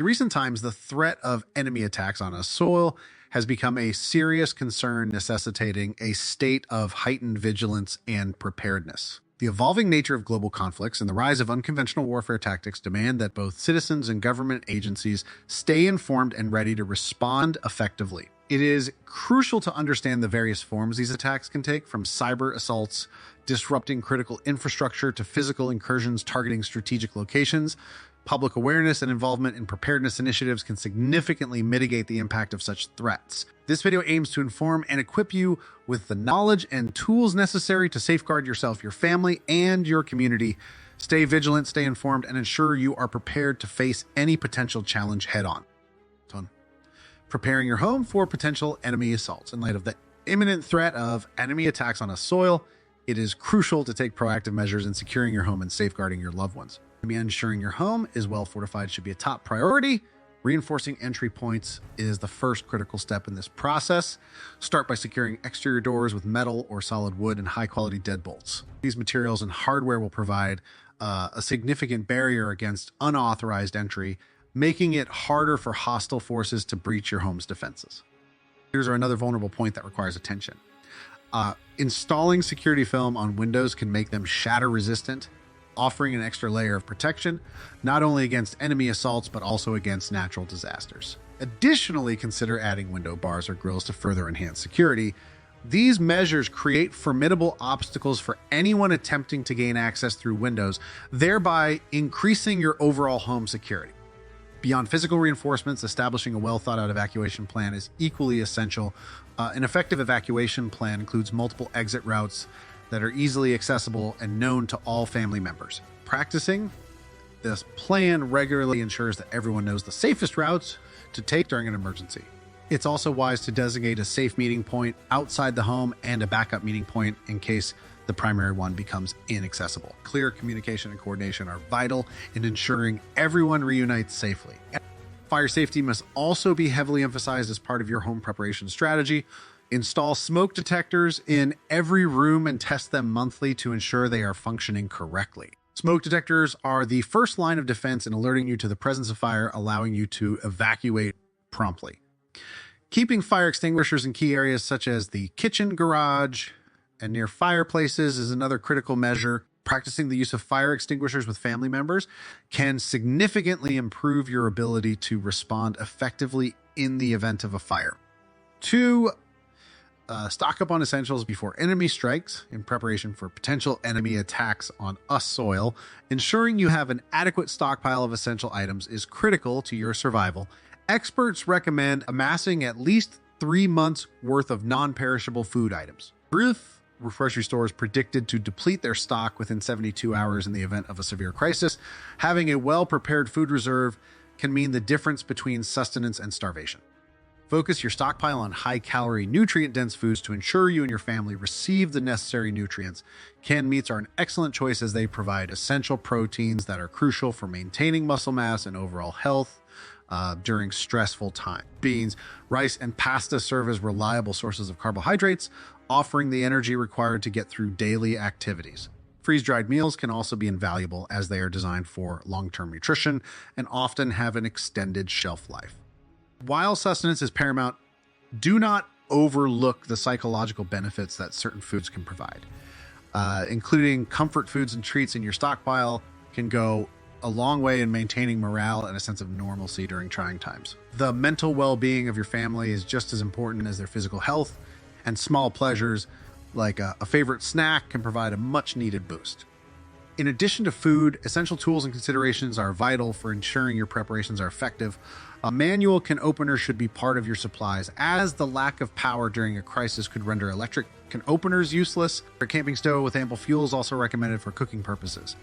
In recent times, the threat of enemy attacks on a soil has become a serious concern, necessitating a state of heightened vigilance and preparedness. The evolving nature of global conflicts and the rise of unconventional warfare tactics demand that both citizens and government agencies stay informed and ready to respond effectively. It is crucial to understand the various forms these attacks can take, from cyber assaults disrupting critical infrastructure to physical incursions targeting strategic locations. Public awareness and involvement in preparedness initiatives can significantly mitigate the impact of such threats. This video aims to inform and equip you with the knowledge and tools necessary to safeguard yourself, your family, and your community. Stay vigilant, stay informed, and ensure you are prepared to face any potential challenge head-on. Preparing your home for potential enemy assaults. In light of the imminent threat of enemy attacks on a soil, it is crucial to take proactive measures in securing your home and safeguarding your loved ones. Ensuring your home is well fortified should be a top priority. Reinforcing entry points is the first critical step in this process. Start by securing exterior doors with metal or solid wood and high-quality deadbolts. These materials and hardware will provide a significant barrier against unauthorized entry, making it harder for hostile forces to breach your home's defenses. Here's another vulnerable point that requires attention. Installing security film on windows can make them shatter-resistant, offering an extra layer of protection, not only against enemy assaults, but also against natural disasters. Additionally, consider adding window bars or grills to further enhance security. These measures create formidable obstacles for anyone attempting to gain access through windows, thereby increasing your overall home security. Beyond physical reinforcements, establishing a well-thought-out evacuation plan is equally essential. An effective evacuation plan includes multiple exit routes that are easily accessible and known to all family members. Practicing this plan regularly ensures that everyone knows the safest routes to take during an emergency. It's also wise to designate a safe meeting point outside the home and a backup meeting point in case the primary one becomes inaccessible. Clear communication and coordination are vital in ensuring everyone reunites safely. Fire safety must also be heavily emphasized as part of your home preparation strategy. Install smoke detectors in every room and test them monthly to ensure they are functioning correctly. Smoke detectors are the first line of defense in alerting you to the presence of fire, allowing you to evacuate promptly. Keeping fire extinguishers in key areas such as the kitchen, garage, and near fireplaces is another critical measure. Practicing the use of fire extinguishers with family members can significantly improve your ability to respond effectively in the event of a fire. 2. Stock up on essentials before enemy strikes in preparation for potential enemy attacks on a soil. Ensuring you have an adequate stockpile of essential items is critical to your survival. Experts recommend amassing at least 3 months worth of non-perishable food items. Grocery stores predicted to deplete their stock within 72 hours in the event of a severe crisis. Having a well-prepared food reserve can mean the difference between sustenance and starvation. Focus your stockpile on high-calorie, nutrient-dense foods to ensure you and your family receive the necessary nutrients. Canned meats are an excellent choice as they provide essential proteins that are crucial for maintaining muscle mass and overall health during stressful times. Beans, rice, and pasta serve as reliable sources of carbohydrates, offering the energy required to get through daily activities. Freeze-dried meals can also be invaluable as they are designed for long-term nutrition and often have an extended shelf life. While sustenance is paramount, do not overlook the psychological benefits that certain foods can provide. Including comfort foods and treats in your stockpile can go a long way in maintaining morale and a sense of normalcy during trying times. The mental well-being of your family is just as important as their physical health, and small pleasures like a favorite snack can provide a much-needed boost. In addition to food, essential tools and considerations are vital for ensuring your preparations are effective. A manual can opener should be part of your supplies, as the lack of power during a crisis could render electric can openers useless. A camping stove with ample fuel is also recommended for cooking purposes.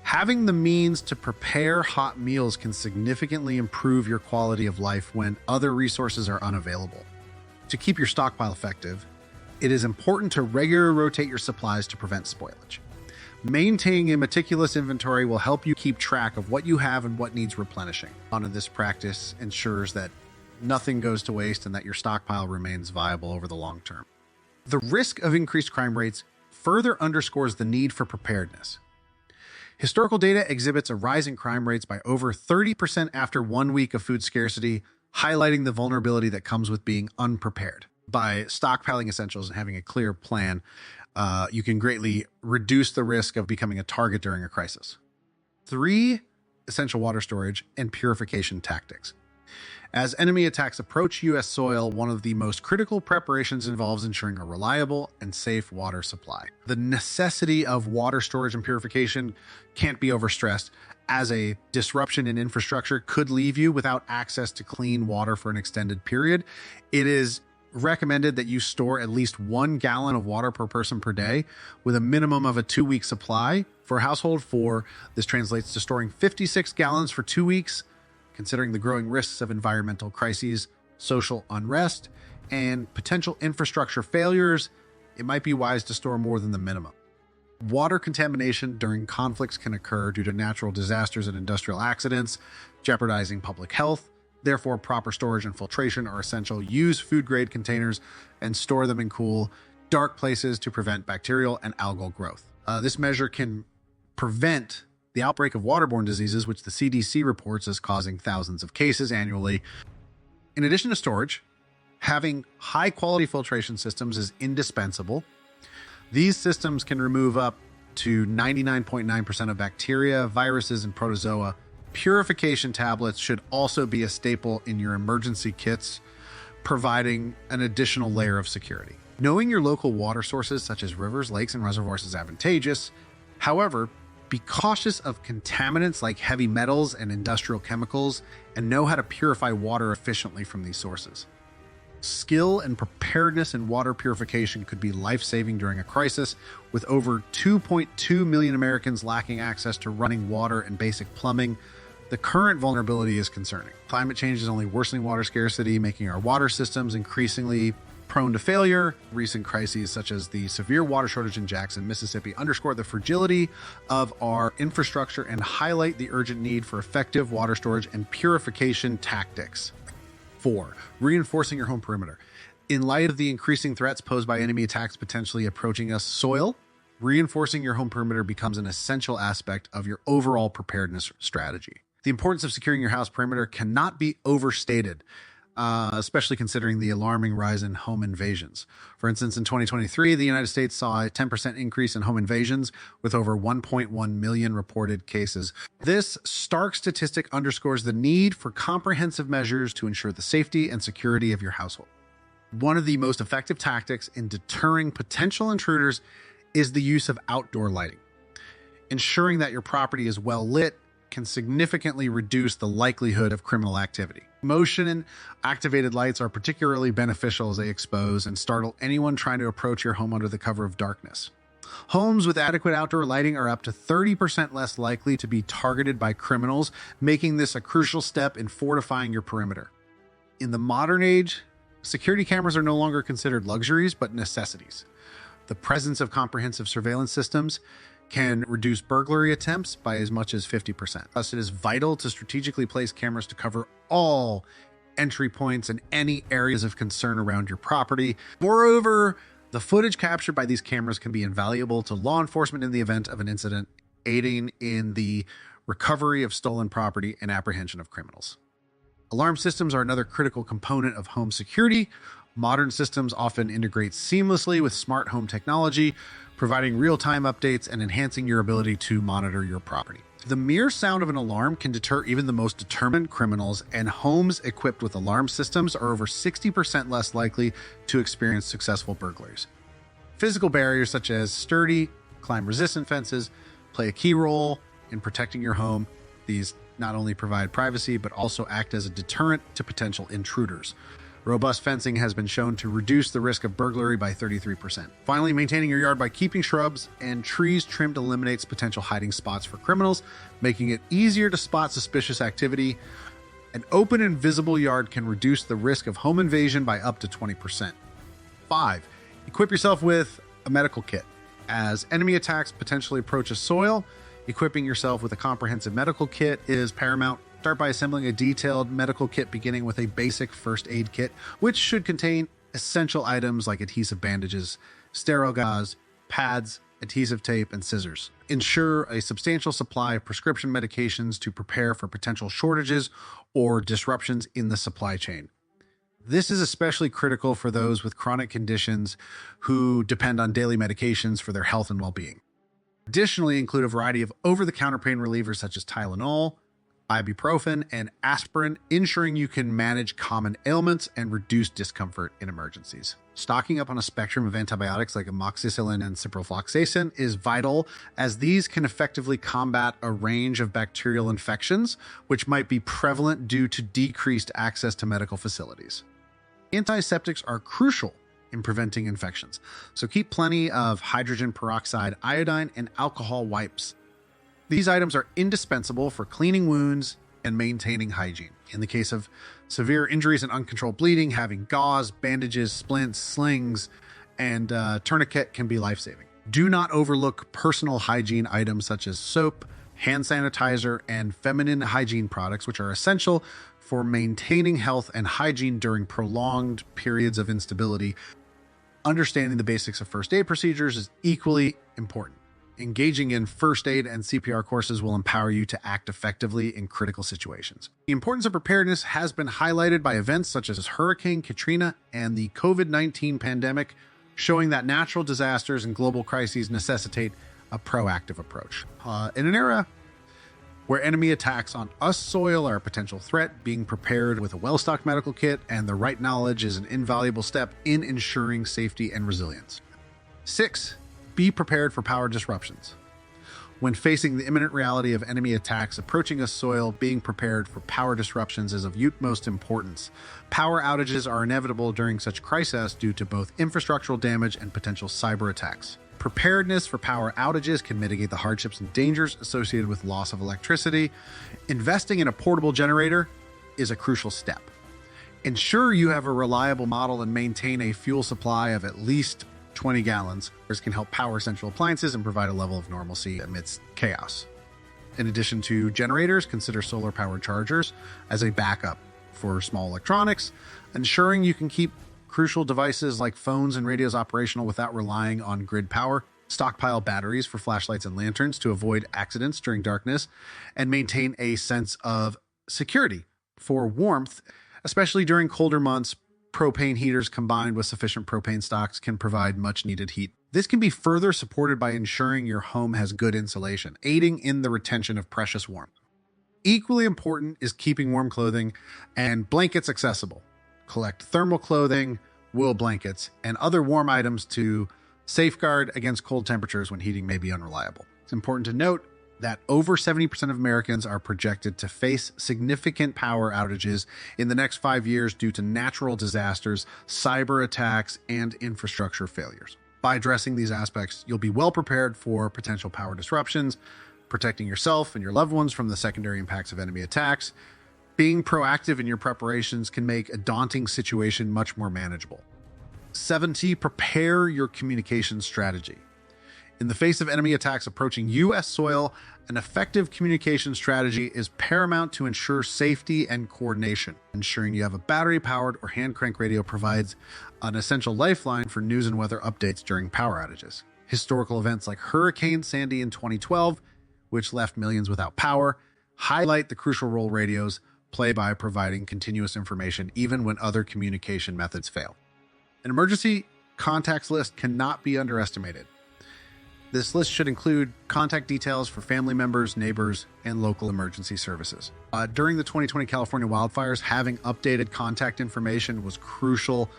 Having the means to prepare hot meals can significantly improve your quality of life when other resources are unavailable. To keep your stockpile effective, it is important to regularly rotate your supplies to prevent spoilage. Maintaining a meticulous inventory will help you keep track of what you have and what needs replenishing. This practice ensures that nothing goes to waste and that your stockpile remains viable over the long term. The risk of increased crime rates further underscores the need for preparedness. Historical data exhibits a rise in crime rates by over 30% after 1 week of food scarcity, highlighting the vulnerability that comes with being unprepared. By stockpiling essentials and having a clear plan, you can greatly reduce the risk of becoming a target during a crisis. 3. Essential water storage and purification tactics. As enemy attacks approach U.S. soil, one of the most critical preparations involves ensuring a reliable and safe water supply. The necessity of water storage and purification can't be overstressed, as a disruption in infrastructure could leave you without access to clean water for an extended period. It is recommended that you store at least 1 gallon of water per person per day, with a minimum of a 2-week supply. For a household 4, this translates to storing 56 gallons for 2 weeks. Considering the growing risks of environmental crises, social unrest, and potential infrastructure failures, it might be wise to store more than the minimum. Water contamination during conflicts can occur due to natural disasters and industrial accidents, jeopardizing public health. Therefore, proper storage and filtration are essential. Use food-grade containers and store them in cool, dark places to prevent bacterial and algal growth. This measure can prevent the outbreak of waterborne diseases, which the CDC reports as causing thousands of cases annually. In addition to storage, having high-quality filtration systems is indispensable. These systems can remove up to 99.9% of bacteria, viruses, and protozoa. Purification tablets should also be a staple in your emergency kits, providing an additional layer of security. Knowing your local water sources, such as rivers, lakes, and reservoirs, is advantageous. However, be cautious of contaminants like heavy metals and industrial chemicals, and know how to purify water efficiently from these sources. Skill and preparedness in water purification could be life-saving during a crisis, with over 2.2 million Americans lacking access to running water and basic plumbing. The current vulnerability is concerning. Climate change is only worsening water scarcity, making our water systems increasingly prone to failure. Recent crises, such as the severe water shortage in Jackson, Mississippi, underscore the fragility of our infrastructure and highlight the urgent need for effective water storage and purification tactics. 4. Reinforcing your home perimeter. In light of the increasing threats posed by enemy attacks potentially approaching us soil, reinforcing your home perimeter becomes an essential aspect of your overall preparedness strategy. The importance of securing your house perimeter cannot be overstated, especially considering the alarming rise in home invasions. For instance, in 2023, the United States saw a 10% increase in home invasions, with over 1.1 million reported cases. This stark statistic underscores the need for comprehensive measures to ensure the safety and security of your household. One of the most effective tactics in deterring potential intruders is the use of outdoor lighting. Ensuring that your property is well lit can significantly reduce the likelihood of criminal activity. Motion and activated lights are particularly beneficial as they expose and startle anyone trying to approach your home under the cover of darkness. Homes with adequate outdoor lighting are up to 30% less likely to be targeted by criminals, making this a crucial step in fortifying your perimeter. In the modern age, security cameras are no longer considered luxuries, but necessities. The presence of comprehensive surveillance systems can reduce burglary attempts by as much as 50%. Thus, it is vital to strategically place cameras to cover all entry points and any areas of concern around your property. Moreover, the footage captured by these cameras can be invaluable to law enforcement in the event of an incident, aiding in the recovery of stolen property and apprehension of criminals. Alarm systems are another critical component of home security. Modern systems often integrate seamlessly with smart home technology, providing real-time updates and enhancing your ability to monitor your property. The mere sound of an alarm can deter even the most determined criminals, and homes equipped with alarm systems are over 60% less likely to experience successful burglaries. Physical barriers such as sturdy, climb-resistant fences play a key role in protecting your home. These not only provide privacy, but also act as a deterrent to potential intruders. Robust fencing has been shown to reduce the risk of burglary by 33%. Finally, maintaining your yard by keeping shrubs and trees trimmed eliminates potential hiding spots for criminals, making it easier to spot suspicious activity. An open and visible yard can reduce the risk of home invasion by up to 20%. 5. Equip yourself with a medical kit. As enemy attacks potentially approach a soil, equipping yourself with a comprehensive medical kit is paramount. Start by assembling a detailed medical kit beginning with a basic first aid kit, which should contain essential items like adhesive bandages, sterile gauze, pads, adhesive tape, and scissors. Ensure a substantial supply of prescription medications to prepare for potential shortages or disruptions in the supply chain. This is especially critical for those with chronic conditions who depend on daily medications for their health and well-being. Additionally, include a variety of over-the-counter pain relievers such as Tylenol, ibuprofen, and aspirin, ensuring you can manage common ailments and reduce discomfort in emergencies. Stocking up on a spectrum of antibiotics like amoxicillin and ciprofloxacin is vital, as these can effectively combat a range of bacterial infections, which might be prevalent due to decreased access to medical facilities. Antiseptics are crucial in preventing infections, so keep plenty of hydrogen peroxide, iodine, and alcohol wipes. These items are indispensable for cleaning wounds and maintaining hygiene. In the case of severe injuries and uncontrolled bleeding, having gauze, bandages, splints, slings, and tourniquet can be life-saving. Do not overlook personal hygiene items such as soap, hand sanitizer, and feminine hygiene products, which are essential for maintaining health and hygiene during prolonged periods of instability. Understanding the basics of first aid procedures is equally important. Engaging in first aid and CPR courses will empower you to act effectively in critical situations. The importance of preparedness has been highlighted by events such as Hurricane Katrina and the COVID-19 pandemic, showing that natural disasters and global crises necessitate a proactive approach. In an era where enemy attacks on US soil are a potential threat, being prepared with a well-stocked medical kit and the right knowledge is an invaluable step in ensuring safety and resilience. 6. Be prepared for power disruptions. When facing the imminent reality of enemy attacks approaching US soil, being prepared for power disruptions is of utmost importance. Power outages are inevitable during such crises due to both infrastructural damage and potential cyber attacks. Preparedness for power outages can mitigate the hardships and dangers associated with loss of electricity. Investing in a portable generator is a crucial step. Ensure you have a reliable model and maintain a fuel supply of at least 20 gallons. This can help power essential appliances and provide a level of normalcy amidst chaos. In addition to generators, consider solar-powered chargers as a backup for small electronics, ensuring you can keep crucial devices like phones and radios operational without relying on grid power. Stockpile batteries for flashlights and lanterns to avoid accidents during darkness, and maintain a sense of security for warmth, especially during colder months. Propane heaters combined with sufficient propane stocks can provide much needed heat. This can be further supported by ensuring your home has good insulation, aiding in the retention of precious warmth. Equally important is keeping warm clothing and blankets accessible. Collect thermal clothing, wool blankets, and other warm items to safeguard against cold temperatures when heating may be unreliable. It's important to note that over 70% of Americans are projected to face significant power outages in the next 5 years due to natural disasters, cyber attacks, and infrastructure failures. By addressing these aspects, you'll be well prepared for potential power disruptions, protecting yourself and your loved ones from the secondary impacts of enemy attacks. Being proactive in your preparations can make a daunting situation much more manageable. 7T, prepare your communication strategy. In the face of enemy attacks approaching U.S. soil, an effective communication strategy is paramount to ensure safety and coordination. Ensuring you have a battery-powered or hand-crank radio provides an essential lifeline for news and weather updates during power outages. Historical events like Hurricane Sandy in 2012, which left millions without power, highlight the crucial role radios play by providing continuous information even when other communication methods fail. An emergency contacts list cannot be underestimated. This list should include contact details for family members, neighbors, and local emergency services. During the 2020 California wildfires, having updated contact information was crucial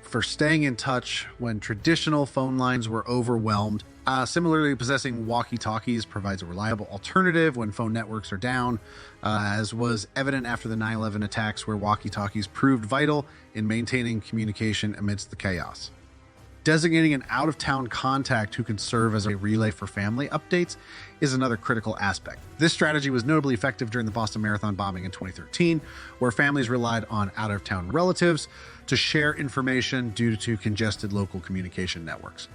for staying in touch when traditional phone lines were overwhelmed. Similarly, possessing walkie-talkies provides a reliable alternative when phone networks are down, as was evident after the 9/11 attacks, where walkie-talkies proved vital in maintaining communication amidst the chaos. Designating an out-of-town contact who can serve as a relay for family updates is another critical aspect. This strategy was notably effective during the Boston Marathon bombing in 2013, where families relied on out-of-town relatives to share information due to congested local communication networks.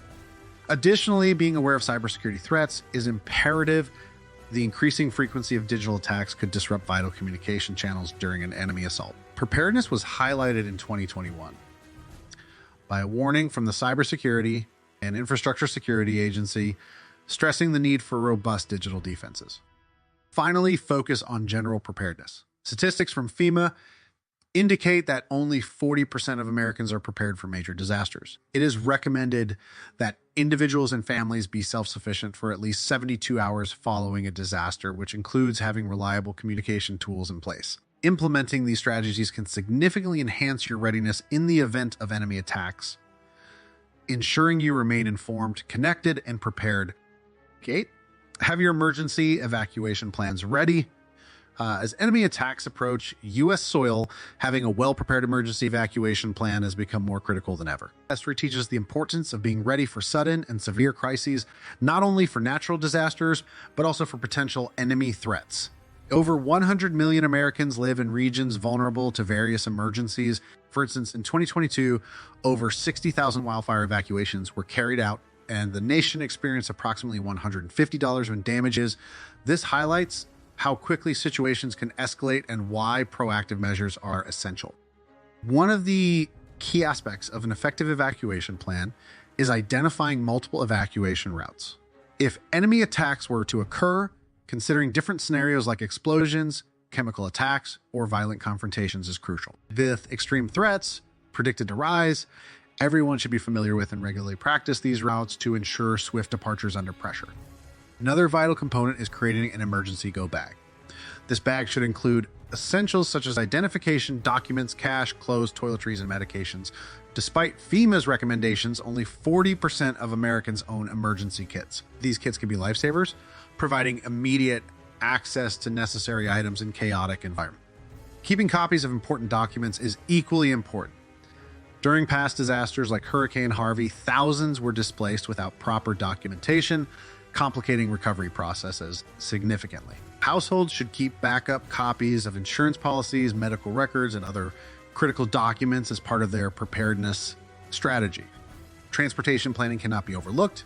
Additionally, being aware of cybersecurity threats is imperative. The increasing frequency of digital attacks could disrupt vital communication channels during an enemy assault. Preparedness was highlighted in 2021 by a warning from the Cybersecurity and Infrastructure Security Agency, stressing the need for robust digital defenses. Finally, focus on general preparedness. Statistics from FEMA indicate that only 40% of Americans are prepared for major disasters. It is recommended that individuals and families be self-sufficient for at least 72 hours following a disaster, which includes having reliable communication tools in place. Implementing these strategies can significantly enhance your readiness in the event of enemy attacks, ensuring you remain informed, connected, and prepared. Okay? Have your emergency evacuation plans ready. As enemy attacks approach U.S. soil, having a well-prepared emergency evacuation plan has become more critical than ever. History teaches the importance of being ready for sudden and severe crises, not only for natural disasters, but also for potential enemy threats. Over 100 million Americans live in regions vulnerable to various emergencies. For instance, in 2022, over 60,000 wildfire evacuations were carried out, and the nation experienced approximately $150 in damages. This highlights how quickly situations can escalate and why proactive measures are essential. One of the key aspects of an effective evacuation plan is identifying multiple evacuation routes. If enemy attacks were to occur, considering different scenarios like explosions, chemical attacks, or violent confrontations is crucial. With extreme threats predicted to rise, everyone should be familiar with and regularly practice these routes to ensure swift departures under pressure. Another vital component is creating an emergency go bag. This bag should include essentials such as identification, documents, cash, clothes, toiletries, and medications. Despite FEMA's recommendations, only 40% of Americans own emergency kits. These kits can be lifesavers, providing immediate access to necessary items in chaotic environment. Keeping copies of important documents is equally important. During past disasters like Hurricane Harvey, thousands were displaced without proper documentation, complicating recovery processes significantly. Households should keep backup copies of insurance policies, medical records, and other critical documents as part of their preparedness strategy. Transportation planning cannot be overlooked.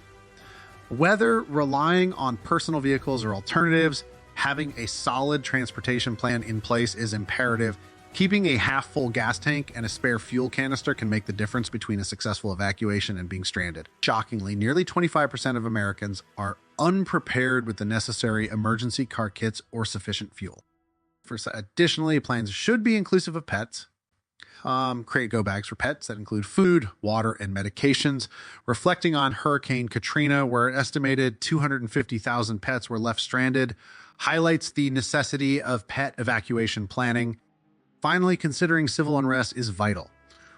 Whether relying on personal vehicles or alternatives, having a solid transportation plan in place is imperative. Keeping a half-full gas tank and a spare fuel canister can make the difference between a successful evacuation and being stranded. Shockingly, nearly 25% of Americans are unprepared with the necessary emergency car kits or sufficient fuel. Additionally, plans should be inclusive of pets. Create go bags for pets that include food, water, and medications. Reflecting on Hurricane Katrina, where an estimated 250,000 pets were left stranded, highlights the necessity of pet evacuation planning. Finally, considering civil unrest is vital.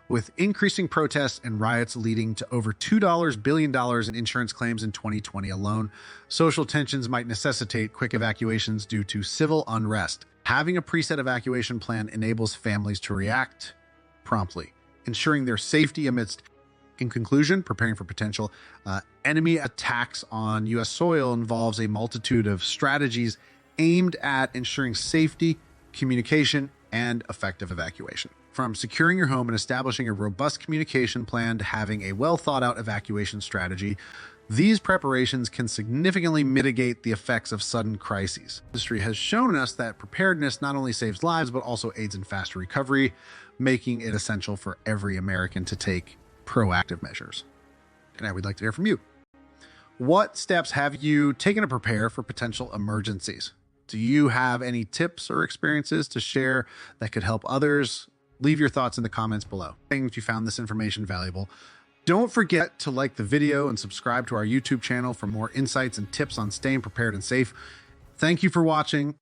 With increasing protests and riots leading to over $2 billion in insurance claims in 2020 alone, social tensions might necessitate quick evacuations due to civil unrest. Having a preset evacuation plan enables families to react promptly, ensuring their safety amidst. In conclusion, preparing for potential enemy attacks on U.S. soil involves a multitude of strategies aimed at ensuring safety, communication, and effective evacuation. From securing your home and establishing a robust communication plan to having a well-thought-out evacuation strategy, these preparations can significantly mitigate the effects of sudden crises. History has shown us that preparedness not only saves lives, but also aids in faster recovery, making it essential for every American to take proactive measures. And now we'd like to hear from you. What steps have you taken to prepare for potential emergencies? Do you have any tips or experiences to share that could help others? Leave your thoughts in the comments below. If you found this information valuable, don't forget to like the video and subscribe to our YouTube channel for more insights and tips on staying prepared and safe. Thank you for watching.